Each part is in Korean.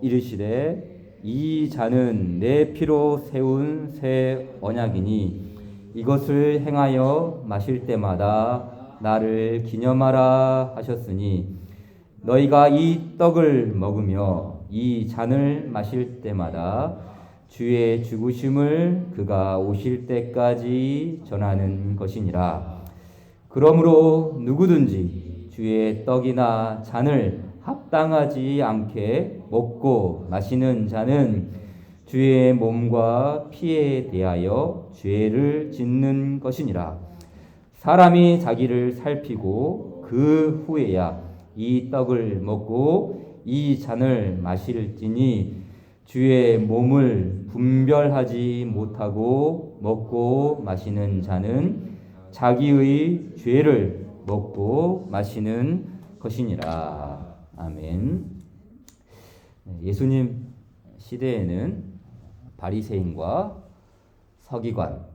이르시되 이 잔은 내 피로 세운 새 언약이니 이것을 행하여 마실 때마다 나를 기념하라 하셨으니 너희가 이 떡을 먹으며 이 잔을 마실 때마다 주의 죽으심을 그가 오실 때까지 전하는 것이니라. 그러므로 누구든지 주의 떡이나 잔을 합당하지 않게 먹고 마시는 자는 주의 몸과 피에 대하여 죄를 짓는 것이니라. 사람이 자기를 살피고 그 후에야 이 떡을 먹고 이 잔을 마실지니 주의 몸을 분별하지 못하고 먹고 마시는 자는 자기의 죄를 먹고 마시는 것이니라. 아멘. 예수님 시대에는 바리새인과 서기관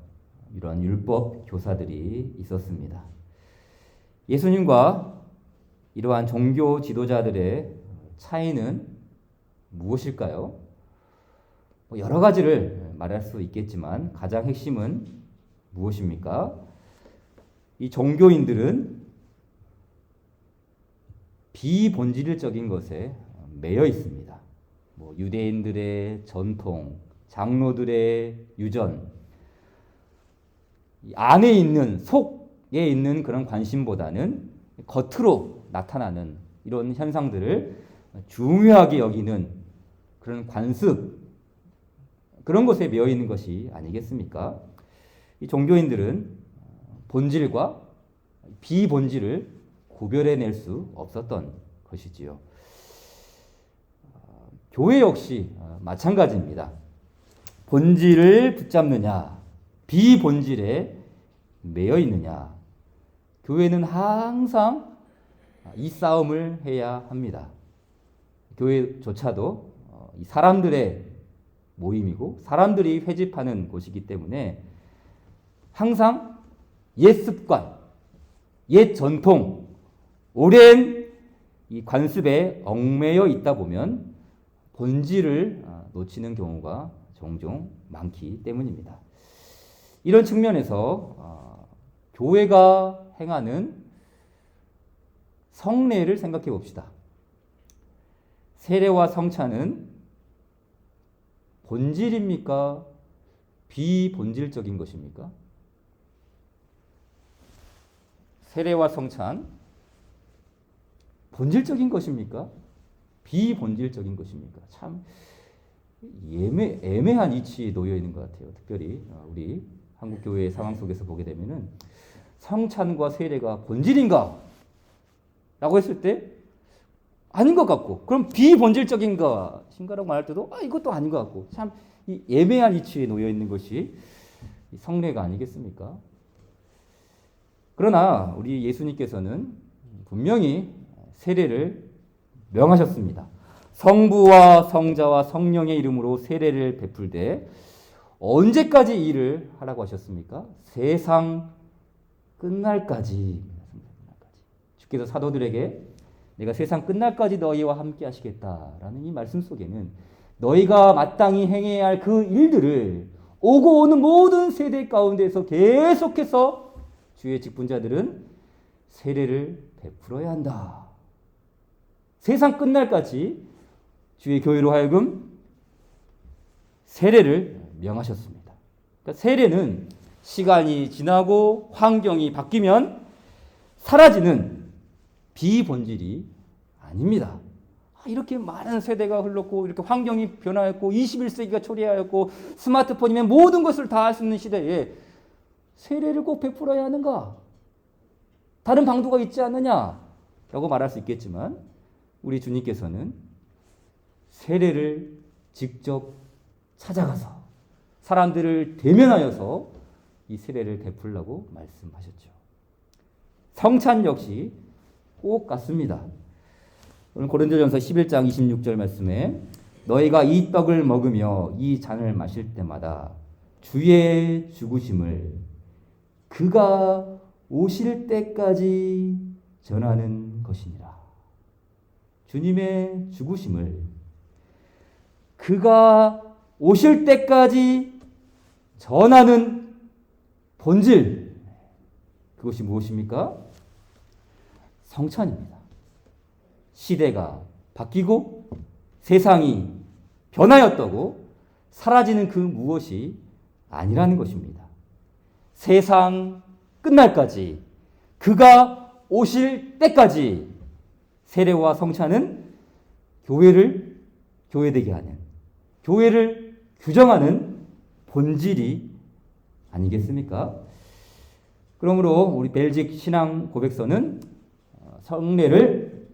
이런 율법 교사들이 있었습니다. 예수님과 이러한 종교 지도자들의 차이는 무엇일까요? 여러 가지를 말할 수 있겠지만 가장 핵심은 무엇입니까? 이 종교인들은 비본질적인 것에 매여 있습니다. 유대인들의 전통, 장로들의 유전, 안에 있는 속에 있는 그런 관심보다는 겉으로 나타나는 이런 현상들을 중요하게 여기는 그런 관습, 그런 것에 매여 있는 것이 아니겠습니까? 이 종교인들은 본질과 비본질을 구별해낼 수 없었던 것이지요. 교회 역시 마찬가지입니다. 본질을 붙잡느냐, 비본질에 매여 있느냐. 교회는 항상 이 싸움을 해야 합니다. 교회조차도 이 사람들의 모임이고 사람들이 회집하는 곳이기 때문에 항상 옛 습관, 옛 전통, 오랜 이 관습에 얽매여 있다 보면 본질을 놓치는 경우가 종종 많기 때문입니다. 이런 측면에서 교회가 행하는 성례를 생각해 봅시다. 세례와 성찬은 본질입니까? 비본질적인 것입니까? 세례와 성찬 본질적인 것입니까? 비본질적인 것입니까? 참 애매한 위치에 놓여 있는 것 같아요. 특별히 우리 한국교회의 상황 속에서 보게 되면은 성찬과 세례가 본질인가? 라고 했을 때 아닌 것 같고, 그럼 비본질적인 것인가라고 말할 때도 이것도 아닌 것 같고, 참 이 애매한 위치에 놓여 있는 것이 성례가 아니겠습니까? 그러나 우리 예수님께서는 분명히 세례를 명하셨습니다. 성부와 성자와 성령의 이름으로 세례를 베풀되 언제까지 이 일을 하라고 하셨습니까? 세상 끝날까지. 주께서 사도들에게 내가 세상 끝날까지 너희와 함께 하시겠다라는 이 말씀 속에는 너희가 마땅히 행해야 할 그 일들을 오고 오는 모든 세대 가운데서 계속해서 주의 직분자들은 세례를 베풀어야 한다. 세상 끝날까지 주의 교회로 하여금 세례를 명하셨습니다. 그러니까 세례는 시간이 지나고 환경이 바뀌면 사라지는 비본질이 아닙니다. 이렇게 많은 세대가 흘렀고 이렇게 환경이 변화했고 21세기가 초래하였고 스마트폰이면 모든 것을 다 할 수 있는 시대에 세례를 꼭 베풀어야 하는가? 다른 방도가 있지 않느냐라고 말할 수 있겠지만 우리 주님께서는 세례를 직접 찾아가서 사람들을 대면하여서 이 세례를 베풀라고 말씀하셨죠. 성찬 역시 꼭 같습니다. 오늘 고린도전서 11장 26절 말씀에 너희가 이 떡을 먹으며 이 잔을 마실 때마다 주의 죽으심을 그가 오실 때까지 전하는 것이니라. 주님의 죽으심을 그가 오실 때까지 전하는 본질, 그것이 무엇입니까? 성찬입니다. 시대가 바뀌고 세상이 변하였다고 사라지는 그 무엇이 아니라는 것입니다. 세상 끝날까지, 그가 오실 때까지 세례와 성찬은 교회를 교회되게 하는, 교회를 규정하는 본질이 아니겠습니까? 그러므로 우리 벨직 신앙 고백서는 성례를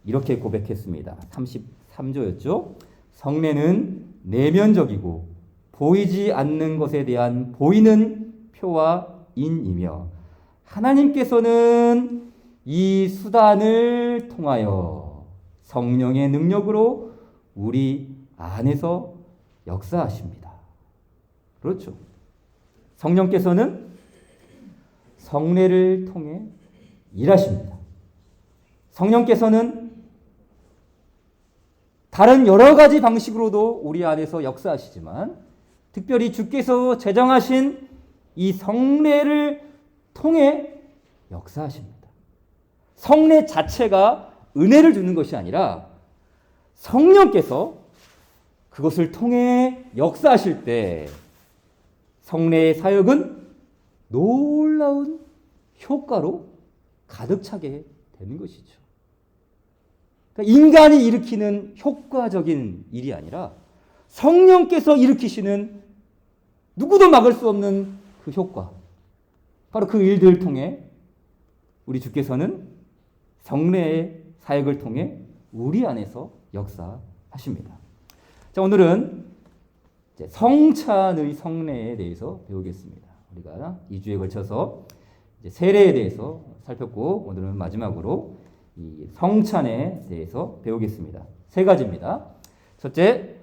이렇게 고백했습니다. 33조였죠. 성례는 내면적이고 보이지 않는 것에 대한 보이는 표와 인이며 하나님께서는 이 수단을 통하여 성령의 능력으로 우리 안에서 역사하십니다. 그렇죠. 성령께서는 성례를 통해 일하십니다. 성령께서는 다른 여러 가지 방식으로도 우리 안에서 역사하시지만 특별히 주께서 제정하신 이 성례를 통해 역사하십니다. 성례 자체가 은혜를 주는 것이 아니라 성령께서 그것을 통해 역사하실 때 성례의 사역은 놀라운 효과로 가득 차게 되는 것이죠. 그러니까 인간이 일으키는 효과적인 일이 아니라 성령께서 일으키시는 누구도 막을 수 없는 그 효과, 바로 그 일들을 통해 우리 주께서는 성례의 사역을 통해 우리 안에서 역사하십니다. 자, 오늘은 성찬의 성례에 대해서 배우겠습니다. 우리가 2주에 걸쳐서 세례에 대해서 살폈고 오늘은 마지막으로 이 성찬에 대해서 배우겠습니다. 세 가지입니다. 첫째,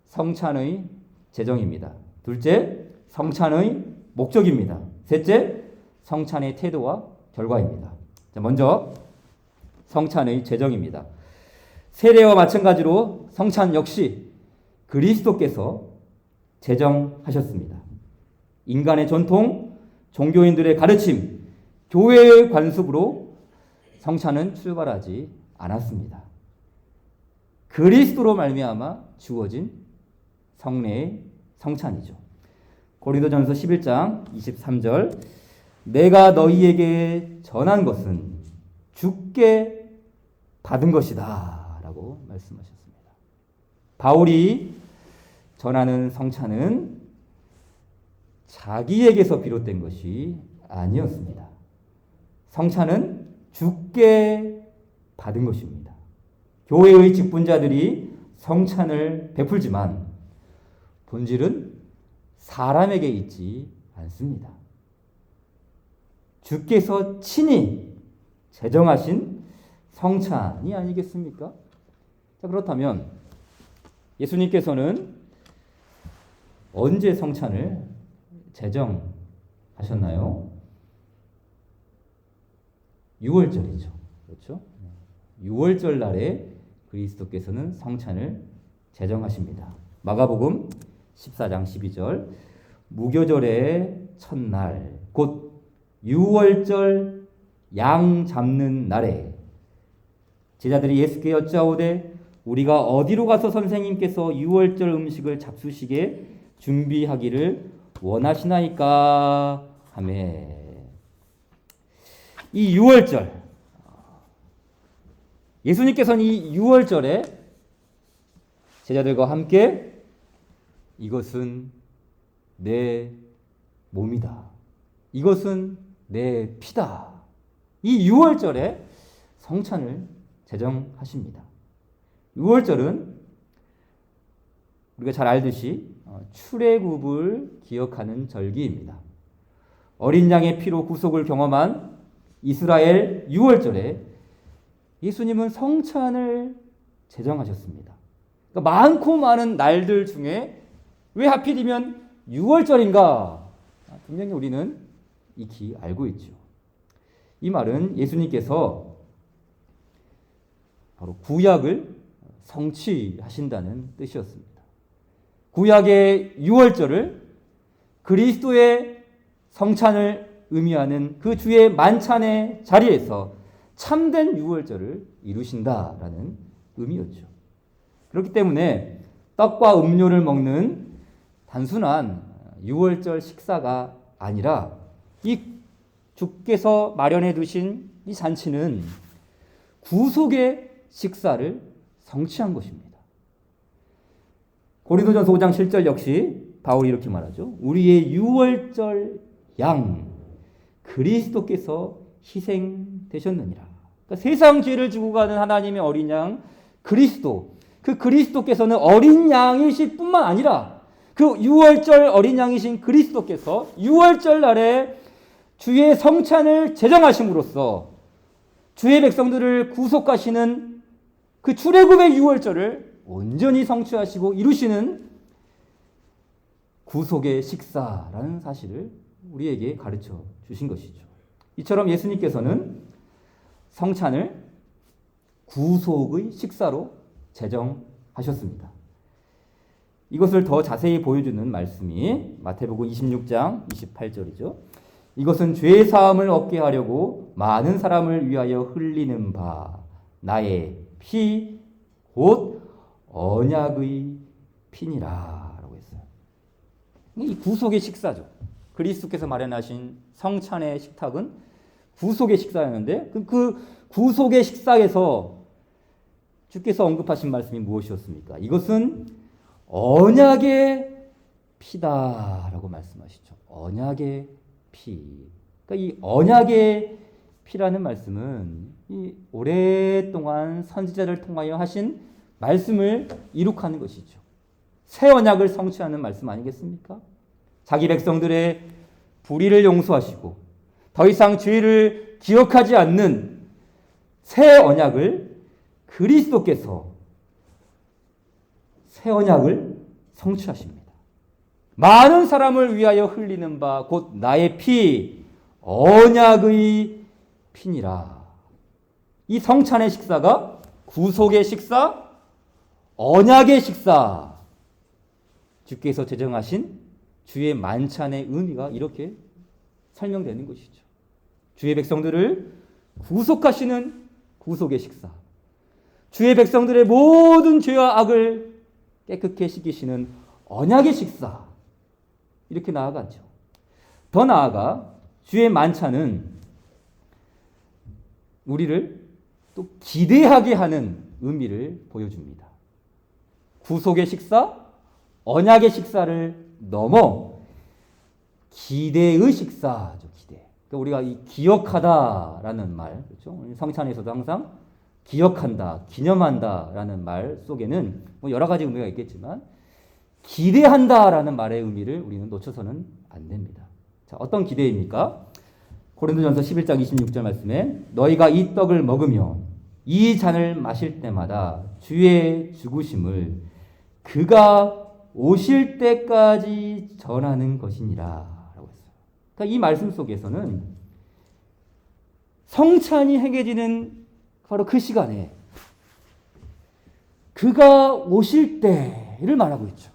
성찬의 제정입니다. 둘째, 성찬의 목적입니다. 셋째, 성찬의 태도와 결과입니다. 자, 먼저 성찬의 제정입니다. 세례와 마찬가지로 성찬 역시 그리스도께서 제정하셨습니다. 인간의 전통, 종교인들의 가르침, 교회의 관습으로 성찬은 출발하지 않았습니다. 그리스도로 말미암아 주어진 성례의 성찬이죠. 고린도전서 11장 23절 내가 너희에게 전한 것은 주께 받은 것이다 라고 말씀하셨습니다. 바울이 전하는 성찬은 자기에게서 비롯된 것이 아니었습니다. 성찬은 주께 받은 것입니다. 교회의 직분자들이 성찬을 베풀지만 본질은 사람에게 있지 않습니다. 주께서 친히 제정하신 성찬이 아니겠습니까? 자, 그렇다면 예수님께서는 언제 성찬을 제정하셨나요? 6월절이죠. 그렇죠? 6월절 날에 그리스도께서는 성찬을 제정하십니다. 마가복음 14장 12절 무교절의 첫날 곧 6월절 양 잡는 날에 제자들이 예수께 여짜오되 우리가 어디로 가서 선생님께서 6월절 음식을 잡수시게 준비하기를 원하시나이까 하매 이 6월절 예수님께서는 이 6월절에 제자들과 함께 이것은 내 몸이다. 이것은 내 피다. 이 6월절에 성찬을 제정하십니다. 6월절은 우리가 잘 알듯이 출애굽을 기억하는 절기입니다. 어린 양의 피로 구속을 경험한 이스라엘 6월절에 예수님은 성찬을 제정하셨습니다. 그러니까 많고 많은 날들 중에 왜 하필이면 6월절인가? 분명히 우리는 익히 알고 있죠. 이 말은 예수님께서 바로 구약을 성취하신다는 뜻이었습니다. 구약의 유월절을 그리스도의 성찬을 의미하는 그 주의 만찬의 자리에서 참된 유월절을 이루신다라는 의미였죠. 그렇기 때문에 떡과 음료를 먹는 단순한 유월절 식사가 아니라 이 주께서 마련해 두신 이 잔치는 구속의 식사를 성취한 것입니다. 고린도전서 5장 7절 역시 바울이 이렇게 말하죠. 우리의 유월절 양 그리스도께서 희생되셨느니라. 그러니까 세상 죄를 지고 가는 하나님의 어린 양 그리스도, 그 그리스도께서는 어린 양이실 뿐만 아니라 그 유월절 어린 양이신 그리스도께서 유월절 날에 주의 성찬을 제정하심으로써 주의 백성들을 구속하시는 그 출애굽의 유월절을 온전히 성취하시고 이루시는 구속의 식사라는 사실을 우리에게 가르쳐 주신 것이죠. 이처럼 예수님께서는 성찬을 구속의 식사로 제정하셨습니다. 이것을 더 자세히 보여주는 말씀이 마태복음 26장 28절이죠. 이것은 죄 사함을 얻게 하려고 많은 사람을 위하여 흘리는 바 나의 피 곧 언약의 피니라 라고 했어요. 이 구속의 식사죠. 그리스도께서 마련하신 성찬의 식탁은 구속의 식사였는데 그 구속의 식사에서 주께서 언급하신 말씀이 무엇이었습니까? 이것은 언약의 피다라고 말씀하시죠. 언약의 피. 그러니까 이 언약의 피라는 말씀은 이 오랫동안 선지자를 통하여 하신 말씀을 이룩하는 것이죠. 새 언약을 성취하는 말씀 아니겠습니까? 자기 백성들의 불의를 용서하시고 더 이상 죄를 기억하지 않는 새 언약을 그리스도께서 새 언약을 성취하십니다. 많은 사람을 위하여 흘리는 바 곧 나의 피 언약의 피니라. 이 성찬의 식사가 구속의 식사, 언약의 식사, 주께서 제정하신 주의 만찬의 의미가 이렇게 설명되는 것이죠. 주의 백성들을 구속하시는 구속의 식사, 주의 백성들의 모든 죄와 악을 깨끗게 씻기시는 언약의 식사, 이렇게 나아가죠. 더 나아가 주의 만찬은 우리를 또 기대하게 하는 의미를 보여줍니다. 구속의 식사, 언약의 식사를 넘어 기대의 식사죠. 기대. 그러니까 우리가 이 기억하다라는 말, 그렇죠? 성찬에서도 항상 기억한다, 기념한다라는 말 속에는 뭐 여러 가지 의미가 있겠지만 기대한다라는 말의 의미를 우리는 놓쳐서는 안 됩니다. 자, 어떤 기대입니까? 고린도전서 11장 26절 말씀에 너희가 이 떡을 먹으며 이 잔을 마실 때마다 주의 죽으심을 그가 오실 때까지 전하는 것이니라 라고 했어요. 그러니까 이 말씀 속에서는 성찬이 행해지는 바로 그 시간에 그가 오실 때를 말하고 있죠.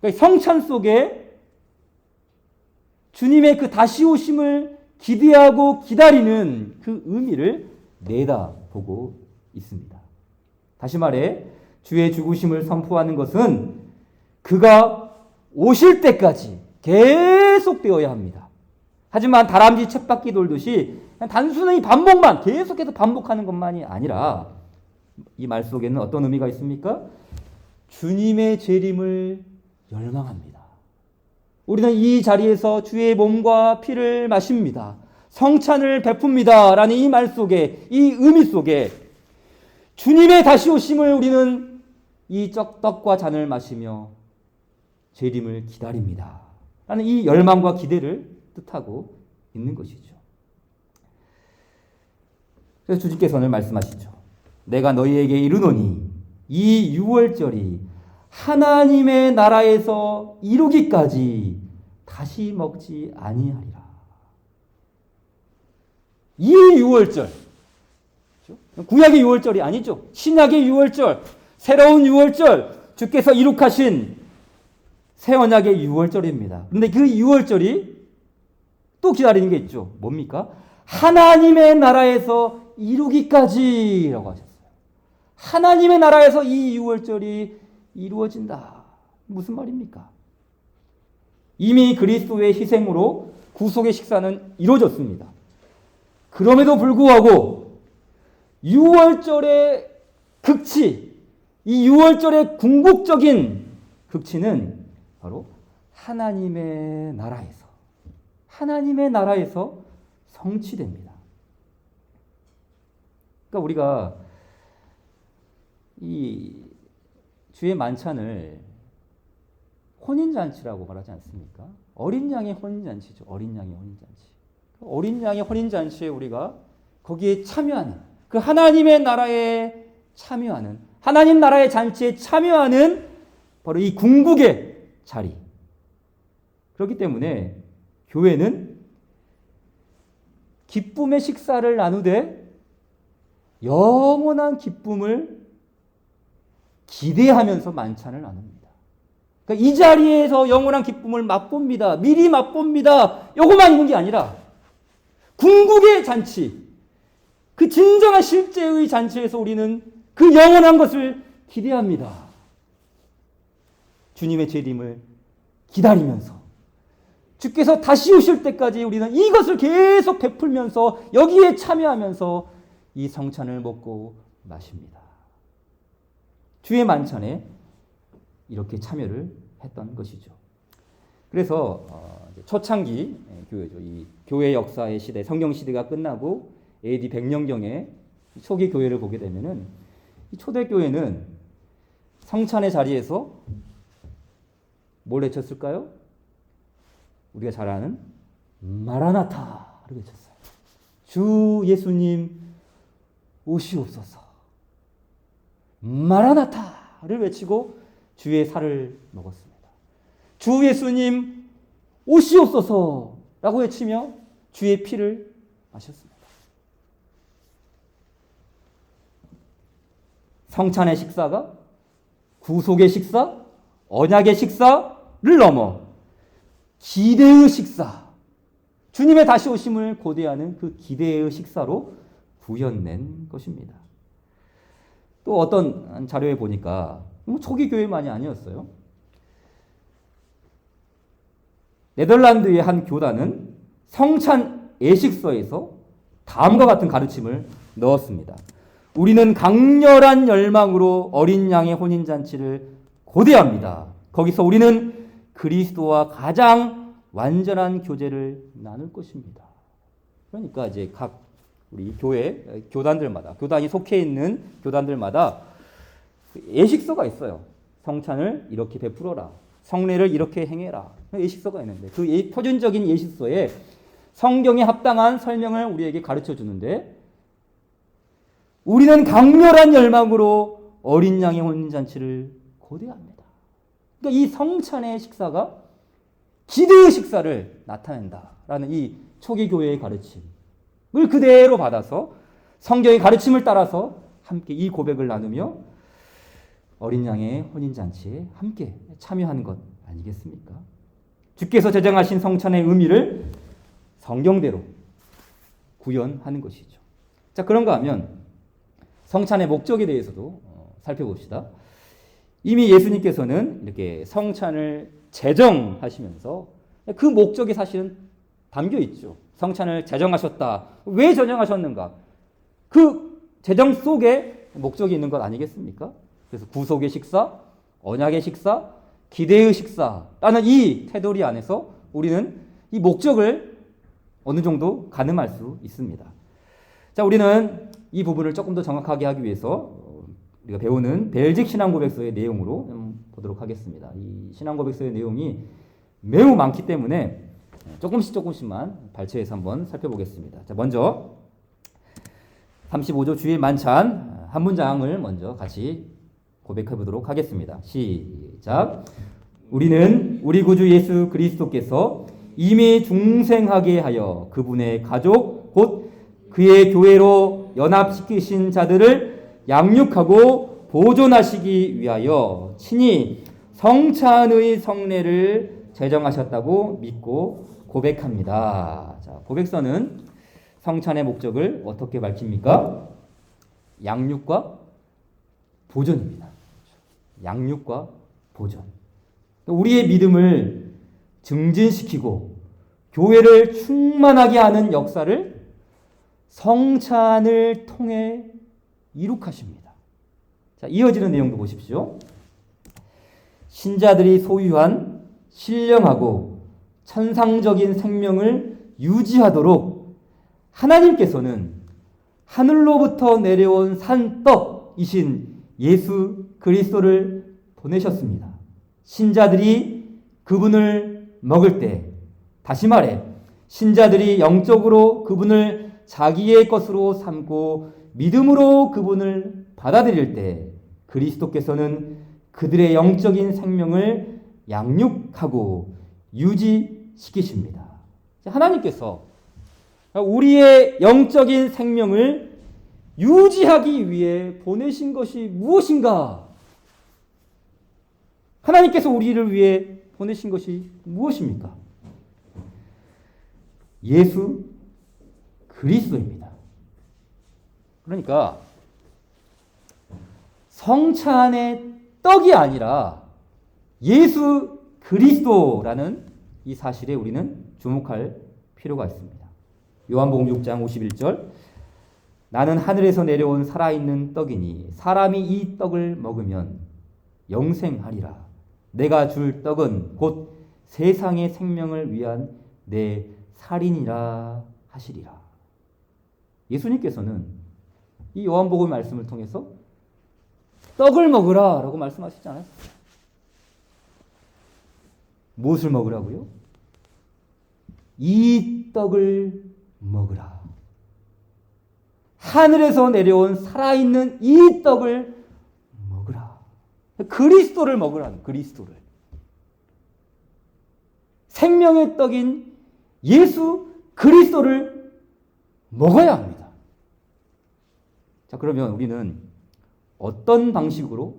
그러니까 성찬 속에 주님의 그 다시 오심을 기대하고 기다리는 그 의미를 내다보고 있습니다. 다시 말해 주의 죽으심을 선포하는 것은 그가 오실 때까지 계속되어야 합니다. 하지만 다람쥐 쳇바퀴 돌듯이 단순히 반복만 계속해서 반복하는 것만이 아니라 이 말 속에는 어떤 의미가 있습니까? 주님의 재림을 열망합니다. 우리는 이 자리에서 주의 몸과 피를 마십니다. 성찬을 베풉니다. 라는 이 말 속에, 이 의미 속에 주님의 다시 오심을 우리는 이 떡과 잔을 마시며 재림을 기다립니다. 라는 이 열망과 기대를 뜻하고 있는 것이죠. 그래서 주님께서는 말씀하시죠. 내가 너희에게 이르노니 이 유월절이 하나님의 나라에서 이루기까지 다시 먹지 아니하리라. 이 유월절, 구약의 유월절이 아니죠. 신약의 유월절, 새로운 유월절, 주께서 이룩하신 새 언약의 유월절입니다. 그런데 그 유월절이 또 기다리는 게 있죠. 뭡니까? 하나님의 나라에서 이루기까지라고 하셨어요. 하나님의 나라에서 이 유월절이 이루어진다. 무슨 말입니까? 이미 그리스도의 희생으로 구속의 식사는 이루어졌습니다. 그럼에도 불구하고 유월절의 극치, 이 유월절의 궁극적인 극치는 바로 하나님의 나라에서 성취됩니다. 그러니까 우리가 이 주의 만찬을 혼인잔치라고 말하지 않습니까? 어린 양의 혼인잔치죠. 어린 양의 혼인잔치. 어린 양의 혼인잔치에 우리가 거기에 참여하는, 그 하나님의 나라에 참여하는, 하나님 나라의 잔치에 참여하는 바로 이 궁극의 자리. 그렇기 때문에 교회는 기쁨의 식사를 나누되 영원한 기쁨을 기대하면서 만찬을 나눕니다. 그러니까 이 자리에서 영원한 기쁨을 맛봅니다. 미리 맛봅니다. 요것만 있는 게 아니라 궁극의 잔치, 그 진정한 실제의 잔치에서 우리는 그 영원한 것을 기대합니다. 주님의 재림을 기다리면서 주께서 다시 오실 때까지 우리는 이것을 계속 베풀면서 여기에 참여하면서 이 성찬을 먹고 마십니다. 주의 만찬에 이렇게 참여를 했던 것이죠. 그래서 초창기 교회죠. 이 교회 역사의 시대, 성경 시대가 끝나고 AD 100년경에 초기 교회를 보게 되면은 이 초대 교회는 성찬의 자리에서 뭘 외쳤을까요? 우리가 잘 아는 마라나타를 외쳤어요. 주 예수님 오시옵소서. 마라나타를 외치고 주의 살을 먹었습니다. 주 예수님 오시옵소서라고 외치며 주의 피를 마셨습니다. 성찬의 식사가 구속의 식사, 언약의 식사를 넘어 기대의 식사, 주님의 다시 오심을 고대하는 그 기대의 식사로 구현된 것입니다. 또 어떤 자료에 보니까 초기 교회만이 아니었어요. 네덜란드의 한 교단은 성찬 예식서에서 다음과 같은 가르침을 넣었습니다. 우리는 강렬한 열망으로 어린 양의 혼인잔치를 고대합니다. 거기서 우리는 그리스도와 가장 완전한 교제를 나눌 것입니다. 그러니까 이제 각 우리 교회 교단들마다, 교단이 속해 있는 교단들마다 예식서가 있어요. 성찬을 이렇게 베풀어라, 성례를 이렇게 행해라, 예식서가 있는데 그 표준적인 예식서에 성경에 합당한 설명을 우리에게 가르쳐 주는데, 우리는 강렬한 열망으로 어린 양의 혼인잔치를 고대합니다. 그러니까 이 성찬의 식사가 기대의 식사를 나타낸다라는 이 초기 교회의 가르침을 그대로 받아서 성경의 가르침을 따라서 함께 이 고백을 나누며 어린 양의 혼인잔치에 함께 참여하는 것 아니겠습니까? 주께서 제정하신 성찬의 의미를 성경대로 구현하는 것이죠. 자, 그런가 하면 성찬의 목적에 대해서도 살펴봅시다. 이미 예수님께서는 이렇게 성찬을 제정하시면서 그 목적이 사실은 담겨 있죠. 성찬을 제정하셨다. 왜 제정하셨는가? 그 제정 속에 목적이 있는 것 아니겠습니까? 그래서 구속의 식사, 언약의 식사, 기대의 식사라는 이 테두리 안에서 우리는 이 목적을 어느 정도 가늠할 수 있습니다. 자, 우리는 이 부분을 조금 더 정확하게 하기 위해서 우리가 배우는 벨직 신앙고백서의 내용으로 보도록 하겠습니다. 이 신앙고백서의 내용이 매우 많기 때문에 조금씩만 발췌해서 한번 살펴보겠습니다. 자, 먼저 35조 주의 만찬 한 문장을 먼저 같이 고백해 보도록 하겠습니다. 시작. 우리는 우리 구주 예수 그리스도께서 이미 중생하게 하여 그분의 가족 곧 그의 교회로 연합시키신 자들을 양육하고 보존하시기 위하여 친히 성찬의 성례를 제정하셨다고 믿고 고백합니다. 자, 고백서는 성찬의 목적을 어떻게 밝힙니까? 양육과 보존입니다. 양육과 보존. 우리의 믿음을 증진시키고 교회를 충만하게 하는 역사를 성찬을 통해 이룩하십니다. 자, 이어지는 내용도 보십시오. 신자들이 소유한 신령하고 천상적인 생명을 유지하도록 하나님께서는 하늘로부터 내려온 산떡이신 예수 그리스도를 보내셨습니다. 신자들이 그분을 먹을 때, 다시 말해 신자들이 영적으로 그분을 자기의 것으로 삼고 믿음으로 그분을 받아들일 때 그리스도께서는 그들의 영적인 생명을 양육하고 유지시키십니다. 하나님께서 우리의 영적인 생명을 유지하기 위해 보내신 것이 무엇인가? 하나님께서 우리를 위해 보내신 것이 무엇입니까? 예수 그리스도입니다. 그러니까 성찬의 떡이 아니라 예수 그리스도라는 이 사실에 우리는 주목할 필요가 있습니다. 요한복음 6장 51절 나는 하늘에서 내려온 살아있는 떡이니 사람이 이 떡을 먹으면 영생하리라. 내가 줄 떡은 곧 세상의 생명을 위한 내 살인이라 하시리라. 예수님께서는 이 요한복음 말씀을 통해서 떡을 먹으라 라고 말씀하시지 않았어요. 무엇을 먹으라고요? 이 떡을 먹으라. 하늘에서 내려온 살아있는 이 떡을 먹으라. 그리스도를 먹으라는 그리스도를. 생명의 떡인 예수 그리스도를 먹어야 합니다. 자, 그러면 우리는 어떤 방식으로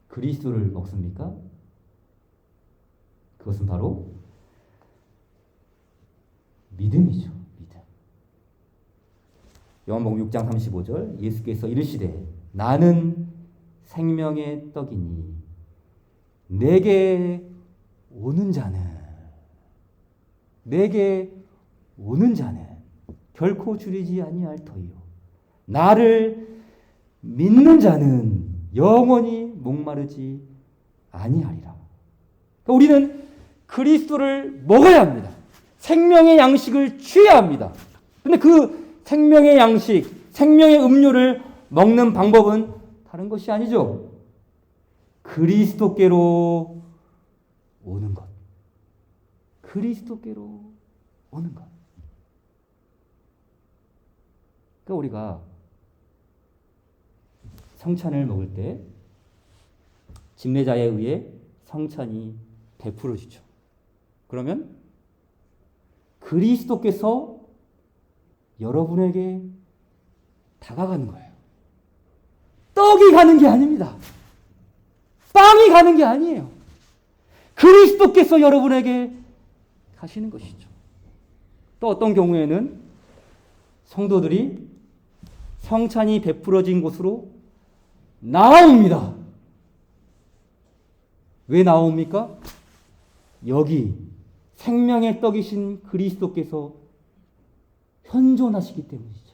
그리스도를 먹습니까? 그것은 바로 믿음이죠. 믿음. 요한복음 6장 35절 예수께서 이르시되 나는 생명의 떡이니 내게 오는 자는 결코 줄이지 아니할 터이요 나를 믿는 자는 영원히 목마르지 아니하리라. 그러니까 우리는 그리스도를 먹어야 합니다. 생명의 양식을 취해야 합니다. 그런데 그 생명의 양식, 생명의 음료를 먹는 방법은 다른 것이 아니죠. 그리스도께로 오는 것. 그리스도께로 오는 것. 그러니까 우리가 성찬을 먹을 때 집례자에 의해 성찬이 베풀어지죠. 그러면 그리스도께서 여러분에게 다가가는 거예요. 떡이 가는 게 아닙니다. 빵이 가는 게 아니에요. 그리스도께서 여러분에게 가시는 것이죠. 또 어떤 경우에는 성도들이 성찬이 베풀어진 곳으로 나옵니다. 왜 나옵니까? 여기 생명의 떡이신 그리스도께서 현존하시기 때문이죠.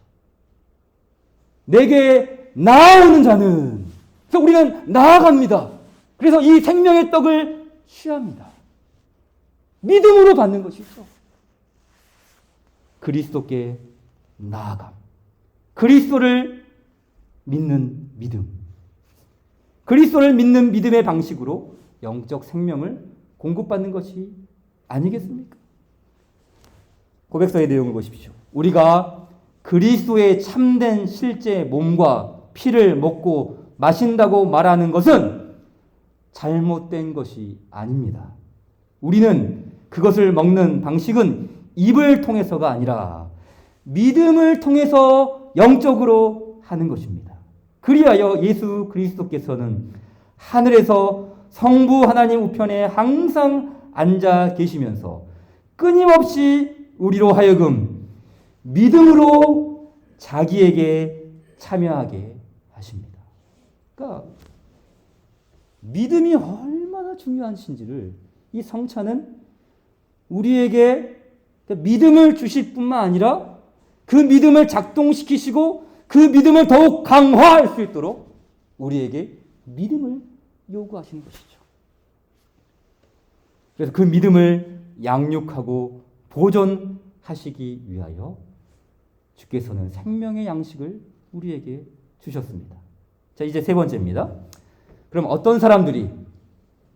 내게 나아오는 자는, 그래서 우리는 나아갑니다. 그래서 이 생명의 떡을 취합니다. 믿음으로 받는 것이죠. 그리스도께 나아감. 그리스도를 믿는 믿음. 그리스도를 믿는 믿음의 방식으로 영적 생명을 공급받는 것이 아니겠습니까? 고백서의 내용을 보십시오. 우리가 그리스도의 참된 실제 몸과 피를 먹고 마신다고 말하는 것은 잘못된 것이 아닙니다. 우리는 그것을 먹는 방식은 입을 통해서가 아니라 믿음을 통해서 영적으로 하는 것입니다. 그리하여 예수 그리스도께서는 하늘에서 성부 하나님 우편에 항상 앉아 계시면서 끊임없이 우리로 하여금 믿음으로 자기에게 참여하게 하십니다. 그러니까 믿음이 얼마나 중요한지를 이 성찬은 우리에게 믿음을 주실 뿐만 아니라 그 믿음을 작동시키시고 그 믿음을 더욱 강화할 수 있도록 우리에게 믿음을 요구하시는 것이죠. 그래서 그 믿음을 양육하고 보존하시기 위하여 주께서는 생명의 양식을 우리에게 주셨습니다. 자, 이제 세 번째입니다. 그럼 어떤 사람들이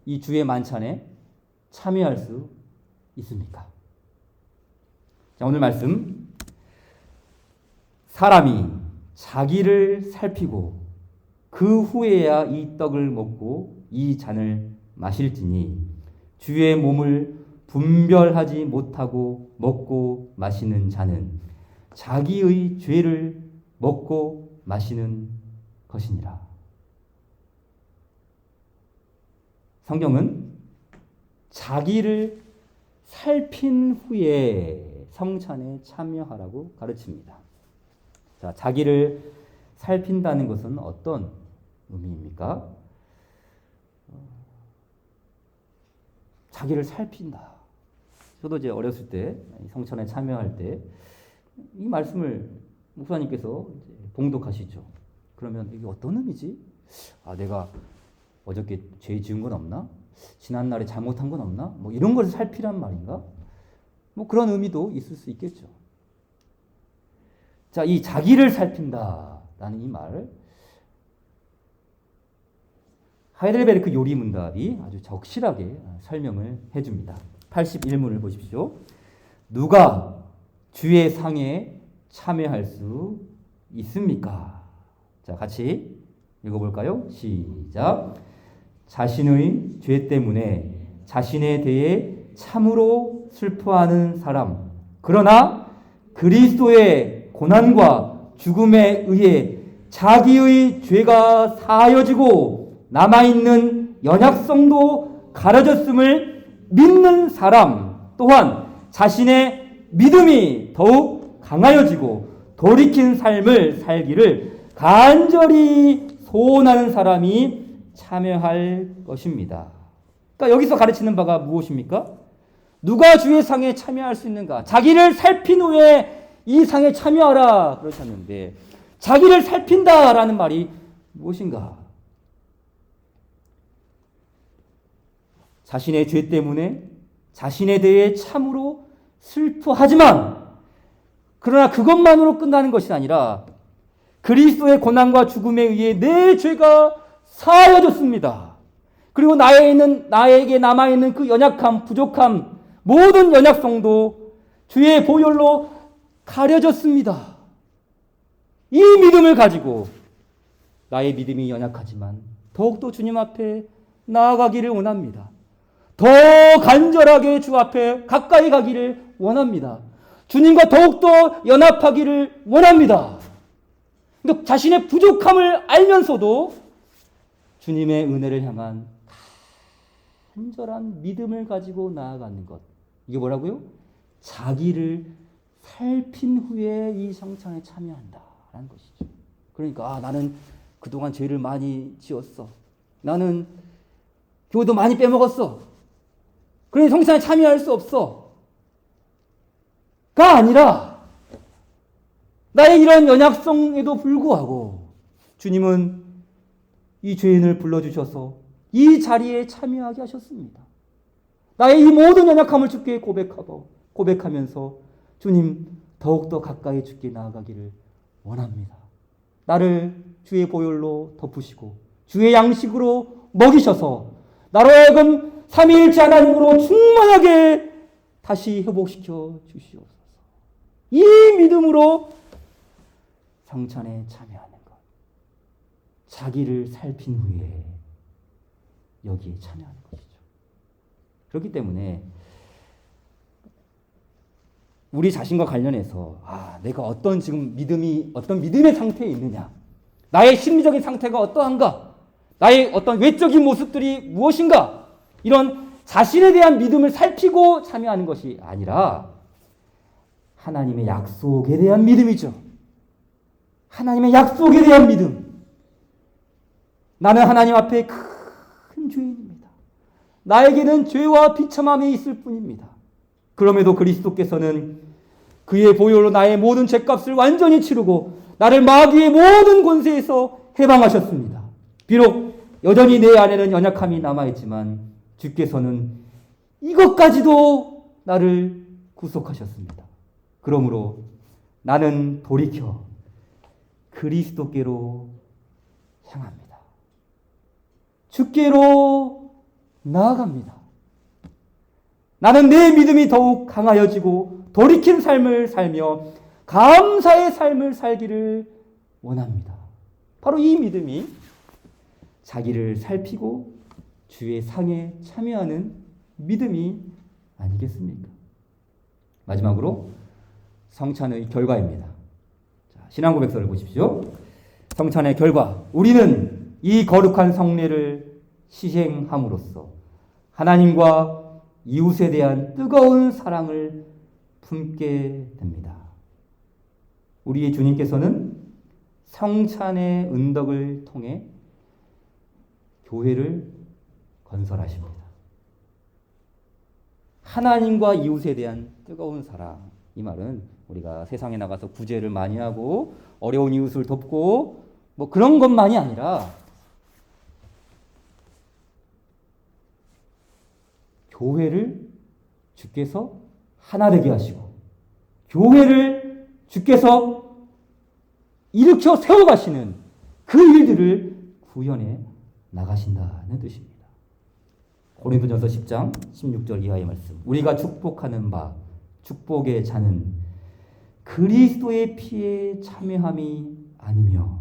이 주의 만찬에 참여할 수 있습니까? 자, 오늘 말씀, 사람이 자기를 살피고 그 후에야 이 떡을 먹고 이 잔을 마실지니 주의 몸을 분별하지 못하고 먹고 마시는 자는 자기의 죄를 먹고 마시는 것이니라. 성경은 자기를 살핀 후에 성찬에 참여하라고 가르칩니다. 자, 자기를 살핀다는 것은 어떤 의미입니까? 자기를 살핀다. 저도 이제 어렸을 때 성찬에 참여할 때 이 말씀을 목사님께서 봉독하시죠. 그러면 이게 어떤 의미지? 아, 내가 어저께 죄 지은 건 없나? 지난날에 잘못한 건 없나? 뭐 이런 것을 살피란 말인가? 뭐 그런 의미도 있을 수 있겠죠. 자, 이 자기를 살핀다라는 이 말, 하이델베르크 요리문답이 아주 적실하게 설명을 해줍니다. 81문을 보십시오. 누가 주의 상에 참여할 수 있습니까? 자, 같이 읽어볼까요? 시작. 자신의 죄 때문에 자신에 대해 참으로 슬퍼하는 사람, 그러나 그리스도의 고난과 죽음에 의해 자기의 죄가 사하여지고 남아있는 연약성도 가려졌음을 믿는 사람, 또한 자신의 믿음이 더욱 강하여지고 돌이킨 삶을 살기를 간절히 소원하는 사람이 참여할 것입니다. 그러니까 여기서 가르치는 바가 무엇입니까? 누가 주의 상에 참여할 수 있는가? 자기를 살핀 후에 이 상에 참여하라 그러셨는데 자기를 살핀다라는 말이 무엇인가? 자신의 죄 때문에 자신에 대해 참으로 슬퍼하지만 그러나 그것만으로 끝나는 것이 아니라 그리스도의 고난과 죽음에 의해 내 죄가 사하여졌습니다. 그리고 나에게 남아있는 그 연약함, 부족함, 모든 연약성도 주의 보혈로 가려졌습니다. 이 믿음을 가지고 나의 믿음이 연약하지만 더욱더 주님 앞에 나아가기를 원합니다. 더 간절하게 주 앞에 가까이 가기를 원합니다. 주님과 더욱더 연합하기를 원합니다. 그러니까 자신의 부족함을 알면서도 주님의 은혜를 향한 간절한 믿음을 가지고 나아가는 것. 이게 뭐라고요? 자기를 살핀 후에 이 성찬에 참여한다라는 것이죠. 그러니까 나는 그동안 죄를 많이 지었어. 나는 교회도 많이 빼먹었어. 그러니 성찬에 참여할 수 없어. 가 아니라 나의 이런 연약성에도 불구하고 주님은 이 죄인을 불러주셔서 이 자리에 참여하게 하셨습니다. 나의 이 모든 연약함을 주께 고백하면서 주님 더욱더 가까이 주께 나아가기를 원합니다. 나를 주의 보혈로 덮으시고 주의 양식으로 먹이셔서 나로 하여금 삼위일체 하나님으로 충만하게 다시 회복시켜 주시옵소서. 이 믿음으로 성찬에 참여하는 것. 자기를 살핀 후에 여기에 참여하는 것이죠. 그렇기 때문에 우리 자신과 관련해서 내가 어떤 믿음의 상태에 있느냐, 나의 심리적인 상태가 어떠한가, 나의 어떤 외적인 모습들이 무엇인가, 이런 자신에 대한 믿음을 살피고 참여하는 것이 아니라 하나님의 약속에 대한 믿음이죠. 하나님의 약속에 대한 믿음. 나는 하나님 앞에 큰 죄인입니다. 나에게는 죄와 비참함이 있을 뿐입니다. 그럼에도 그리스도께서는 그의 보혈로 나의 모든 죄값을 완전히 치르고 나를 마귀의 모든 권세에서 해방하셨습니다. 비록 여전히 내 안에는 연약함이 남아있지만 주께서는 이것까지도 나를 구속하셨습니다. 그러므로 나는 돌이켜 그리스도께로 향합니다. 주께로 나아갑니다. 나는 내 믿음이 더욱 강하여지고 돌이킨 삶을 살며 감사의 삶을 살기를 원합니다. 바로 이 믿음이 자기를 살피고 주의 상에 참여하는 믿음이 아니겠습니까? 마지막으로 성찬의 결과입니다. 신앙고백서를 보십시오. 성찬의 결과. 우리는 이 거룩한 성례를 시행함으로써 하나님과 이웃에 대한 뜨거운 사랑을 품게 됩니다. 우리의 주님께서는 성찬의 은덕을 통해 교회를 건설하십니다. 하나님과 이웃에 대한 뜨거운 사랑. 이 말은 우리가 세상에 나가서 구제를 많이 하고 어려운 이웃을 돕고 그런 것만이 아니라 교회를 주께서 하나 되게 하시고 교회를 주께서 일으켜 세워가시는 그 일들을 구현해 나가신다는 뜻입니다. 고린도전서 10장 16절 이하의 말씀. 우리가 축복하는 바 축복의 잔은 그리스도의 피에 참여함이 아니며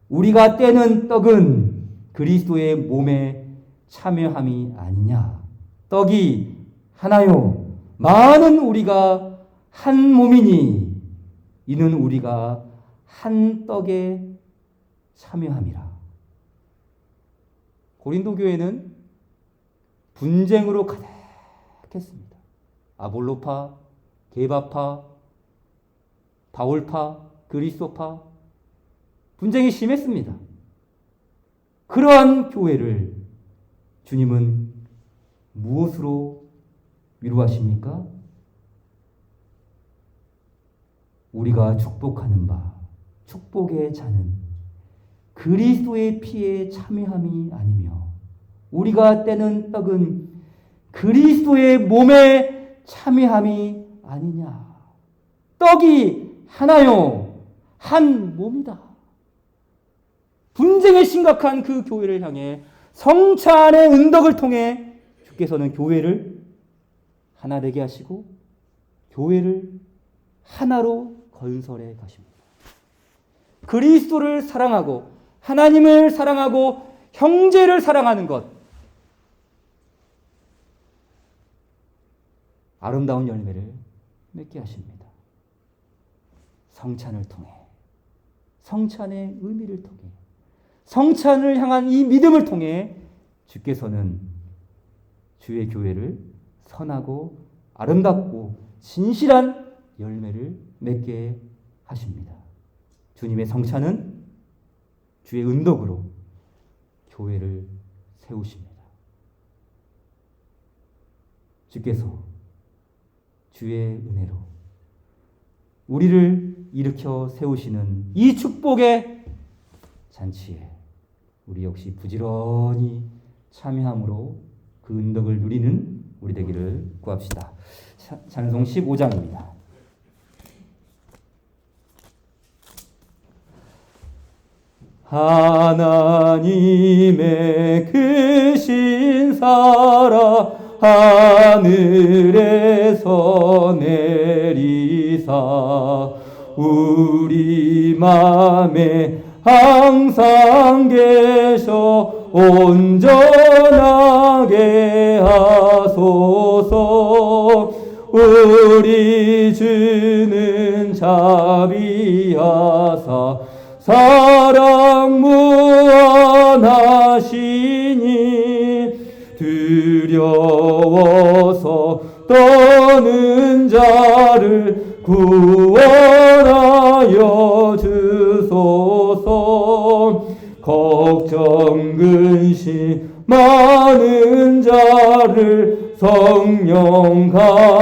우리가 떼는 떡은 그리스도의 몸에 참여함이 아니냐. 떡이 하나요 많은 우리가 한 몸이니 이는 우리가 한 떡에 참여함이라. 고린도 교회는 분쟁으로 가득했습니다. 아볼로파, 게바파, 바울파, 그리스도파, 분쟁이 심했습니다. 그러한 교회를 주님은 무엇으로 위로하십니까? 우리가 축복하는 바 축복의 잔은 그리스도의 피에 참여함이 아니며 우리가 떼는 떡은 그리스도의 몸에 참여함이 아니냐. 떡이 하나요 한 몸이다. 분쟁에 심각한 그 교회를 향해 성찬의 은덕을 통해 주께서는 교회를 하나 되게 하시고 교회를 하나로 건설해 가십니다. 그리스도를 사랑하고 하나님을 사랑하고 형제를 사랑하는 것, 아름다운 열매를 맺게 하십니다. 성찬을 통해, 성찬의 의미를 통해, 성찬을 향한 이 믿음을 통해 주께서는 주의 교회를 선하고 아름답고 진실한 열매를 맺게 하십니다. 주님의 성찬은 주의 은덕으로 교회를 세우십니다. 주께서 주의 은혜로 우리를 일으켜 세우시는 이 축복의 잔치에 우리 역시 부지런히 참여함으로 그 은덕을 누리는 우리 되기를 구합시다. 찬송 15장입니다. 하나님의 크신 사랑 하늘에서 내리사 우리 맘에 항상 계셔 온전하게 하소서. 우리 주는 자비하사 사랑 무한하시니 두려워서 떠는 자를 구원하여 주소서. 걱정 근심 많은 자를 성령 감화하시며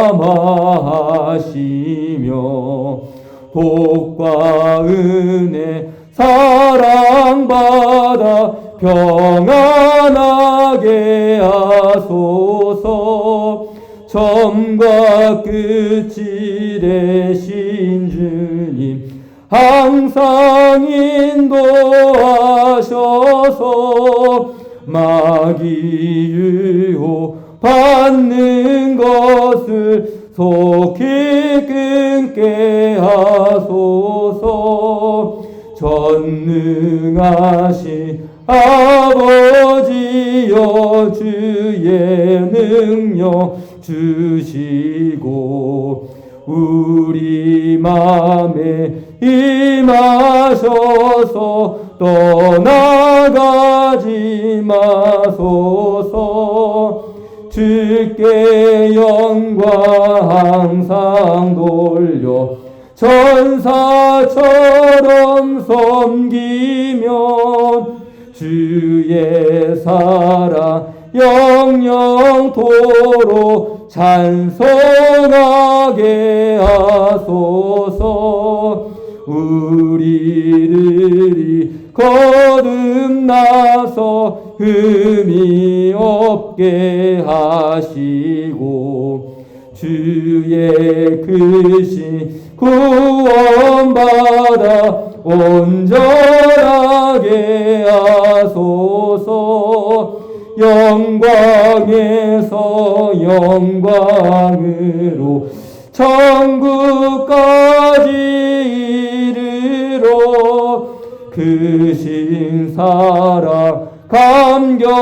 복과 은혜 사랑받아 평안하게 하소서. 처음과 끝이 되신 주님 항상 인도하셔서 마귀 유혹 받는 것을 속히 끊게 하소서. 전능하신 아버지여 주의 능력 주시고 우리 맘에 임하셔서 떠나가지 마소서. 주께 영광 항상 돌려 천사처럼 섬기면 주의 사랑 영영토록 찬송하게 하소서. 우리를 거듭나서 흠이 없게 하시고 주의 크신 구원받아 온전하게 하소서. 영광에서 영광으로 천국까지 이르러 크신 사랑 감격하여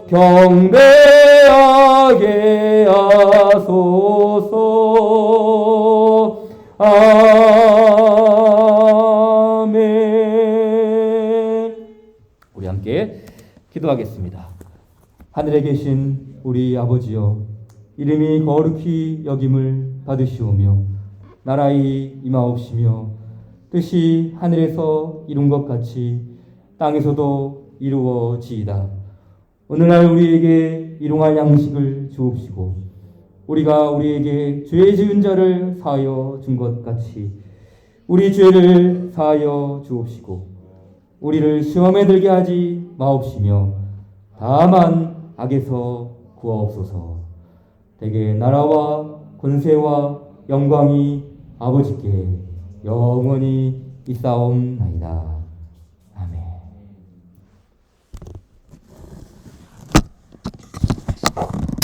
경배하게 하소서. 아멘. 우리 함께 기도하겠습니다. 하늘에 계신 우리 아버지여, 이름이 거룩히 여김을 받으시오며 나라의 임하옵시며 뜻이 하늘에서 이룬 것 같이 땅에서도 이루어지이다. 오늘날 우리에게 일용할 양식을 주옵시고 우리가 우리에게 죄 지은 자를 사하여 준 것 같이 우리 죄를 사하여 주옵시고 우리를 시험에 들게 하지 마옵시며 다만 악에서 구하옵소서. 대개 나라와 권세와 영광이 아버지께 영원히 있사옵나이다.